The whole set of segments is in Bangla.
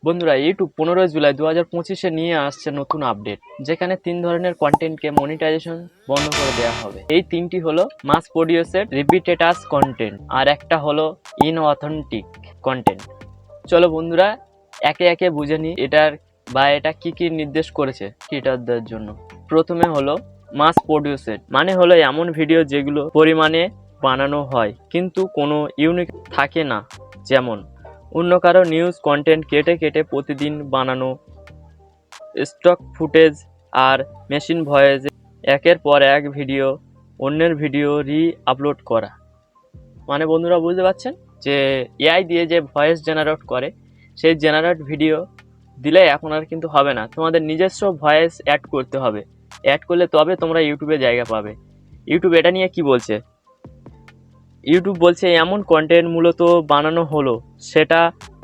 বন্ধুরা, ইউটিউব 15 জুলাই 2025-এ নিয়ে আসছে নতুন আপডেট, যেখানে 3 ধরনের কন্টেন্টকে মনিটাইজেশন বন্ধ করে দেওয়া হবে। এই তিনটি হলো মাস প্রডিউসেড রিপিটেটাস কন্টেন্ট, আর একটা হলো ইনঅথেন্টিক কন্টেন্ট। চলো বন্ধুরা, একে একে বুঝে নিই এটা কি কি নির্দেশ করেছে ক্রিয়েটরদের জন্য। প্রথমে হলো মাস প্রডিউসেড, মানে হলো এমন ভিডিও যেগুলো পরিমাণে বানানো হয় কিন্তু কোনো ইউনিক থাকে না, যেমন অন্য কারো নিউজ কন্টেন্ট কেটে কেটে প্রতিদিন বানানো, স্টক ফুটেজ আর মেশিন ভয়েসে একের পর এক ভিডিও অন্যের ভিডিও আপলোড করা। মানে বন্ধুরা বুঝতে পারছেন যে এআই দিয়ে যে ভয়েস জেনারেট করে, সেই জেনারেট ভিডিও দিলে এখন আর কিন্তু হবে না, তোমাদের নিজস্ব ভয়েস অ্যাড করতে হবে। অ্যাড করলে তবে তোমরা ইউটিউবে জায়গা পাবে। ইউটিউব এটা নিয়ে কি বলছে? ইউটিউব বলছে এমন কন্টেন্ট মূলত বানানো হলো সেটা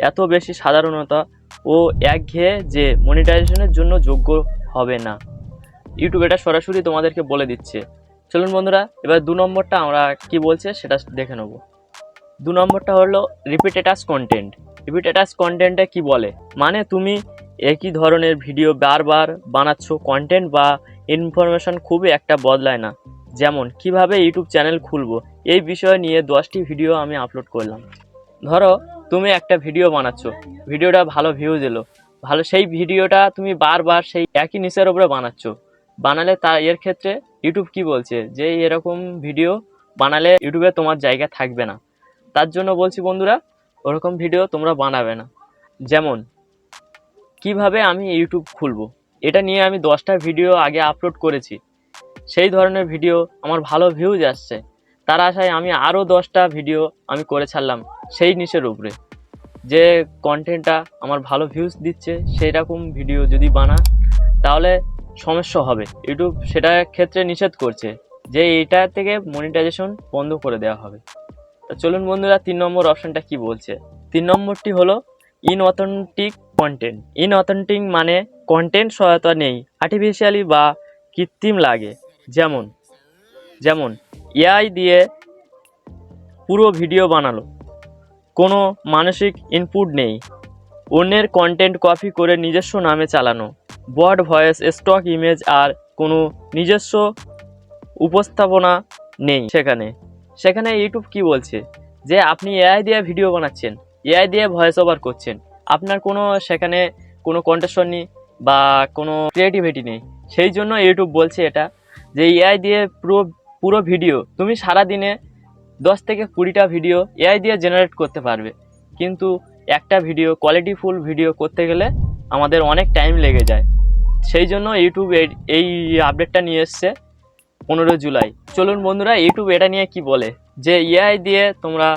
এত বেশি সাধারণতা ও একঘেয়ে যে মনিটাইজেশনের জন্য যোগ্য হবে না। ইউটিউব এটা সরাসরি তোমাদেরকে বলে দিচ্ছে। চলুন বন্ধুরা, এবার 2 নম্বরটা আমরা কি বলছে সেটা দেখে নেব। 2 নম্বরটা হলো রিপিটেটাস কন্টেন্ট। রিপিটেটাস কন্টেন্টে কি বলে, মানে তুমি একই ধরনের ভিডিও বারবার বানাচ্ছ, কন্টেন্ট বা ইনফরমেশন খুবই একটা বদলায় না। যেমন কিভাবে ইউটিউব চ্যানেল খুলবো, এই বিষয় নিয়ে 10টি ভিডিও আমি আপলোড করলাম। ধরো তুমি একটা ভিডিও বানাচ্ছ, ভিডিওটা ভালো ভিউজ এলো, সেই ভিডিওটা তুমি বারবার সেই একই নিচের উপরে বানালে এর ক্ষেত্রে ইউটিউব কি বলছে যে এরকম ভিডিও বানালে ইউটিউবে তোমার জায়গা থাকবে না। তার জন্য বলছি বন্ধুরা, ওরকম ভিডিও তোমরা বানাবে না। যেমন কিভাবে আমি ইউটিউব খুলবো, এটা নিয়ে আমি 10টা ভিডিও আগে আপলোড করেছি, সেই ধরনের ভিডিও আমার ভালো ভিউজ আসছে, তার আশায় আমি আরও 10টা ভিডিও আমি করে ছাড়লাম সেই নিচের উপরে, যে কন্টেন্টটা আমার ভালো ভিউজ দিচ্ছে সেই রকম ভিডিও যদি তাহলে সমস্যা হবে। ইউটিউব সেটা ক্ষেত্রে নিষেধ করছে যে এটা থেকে মনিটাইজেশন বন্ধ করে দেওয়া হবে। তো চলুন বন্ধুরা, 3 নম্বর অপশনটা কি বলছে। 3 নম্বরটি হলো ইনঅথেন্টিক কন্টেন্ট। ইনঅথেন্টিক মানে কন্টেন্ট সহায়তা নেই, আর্টিফিশিয়ালি বা কৃত্রিম লাগে। যেমন এআই দিয়ে পুরো ভিডিও বানালো, কোনো মানসিক ইনপুট নেই, অন্যের কন্টেন্ট কপি করে নিজস্ব নামে চালানো, বট ভয়েস, স্টক ইমেজ আর কোনো নিজস্ব উপস্থাপনা নেই। সেখানে ইউটিউব কি বলছে যে আপনি এআই দিয়ে ভিডিও বানাচ্ছেন, এআই দিয়ে ভয়েস ওভার করছেন, আপনার সেখানে কোনো কন্টেস্ট নেই বা কোনো ক্রিয়েটিভিটি নেই। সেই জন্য ইউটিউব বলছে এটা যে এআই দিয়ে পুরো ভিডিও তুমি সারাদিনে 10 থেকে 20টা ভিডিও এআই দিয়ে জেনারেট করতে পারবে, কিন্তু একটা ভিডিও কোয়ালিটিফুল ভিডিও করতে গেলে আমাদের অনেক টাইম লেগে যায়। সেই জন্য ইউটিউব এই আপডেটটা নিয়ে এসছে 15 জুলাই। চলুন বন্ধুরা, ইউটিউব এটা নিয়ে কি বলে, যে এআই দিয়ে তোমরা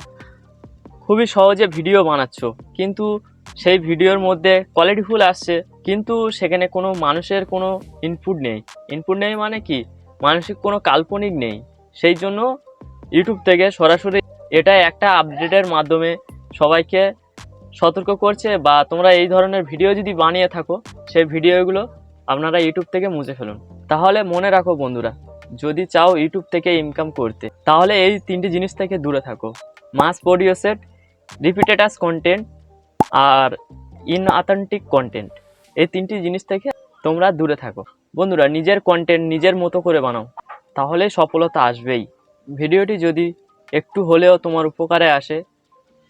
খুবই সহজে ভিডিও বানাচ্ছ, কিন্তু সেই ভিডিওর মধ্যে কোয়ালিটিফুল আসছে, কিন্তু সেখানে কোনো মানুষের কোনো ইনপুট নেই মানে কি, মানসিক কোনো কাল্পনিক নেই। সেই জন্য ইউটিউব থেকে সরাসরি এটা একটা আপডেটের মাধ্যমে সবাইকে সতর্ক করছে, বা তোমরা এই ধরনের ভিডিও যদি বানিয়ে থাকো সেই ভিডিওগুলো আপনারা ইউটিউব থেকে মুছে ফেলুন। তাহলে মনে রাখো বন্ধুরা, যদি চাও ইউটিউব থেকে ইনকাম করতে, তাহলে এই 3টি জিনিস থেকে দূরে থাকো। মাস প্রডিউসেড রিপিটেটাস কন্টেন্ট আর ইনঅথেন্টিক কন্টেন্ট, এই 3টি জিনিস থেকে তোমরা দূরে থাকো। বন্ধুরা, নিজের কন্টেন্ট নিজের মতো করে বানাও, তাহলে সফলতা আসবেই। ভিডিওটি যদি একটু হলেও তোমার উপকারে আসে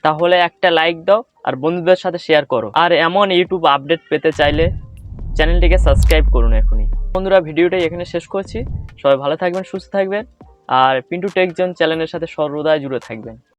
তাহলে একটা লাইক দাও আর বন্ধুদের সাথে শেয়ার করো। আর এমন ইউটিউব আপডেট পেতে চাইলে চ্যানেলটিকে সাবস্ক্রাইব করুন এখনই। বন্ধুরা, ভিডিওটি এখানে শেষ করছি। সবাই ভালো থাকবেন, সুস্থ থাকবেন, আর পিন্টু টেক জোন চ্যানেলের সাথে সর্বদাই জুড়ে থাকবেন।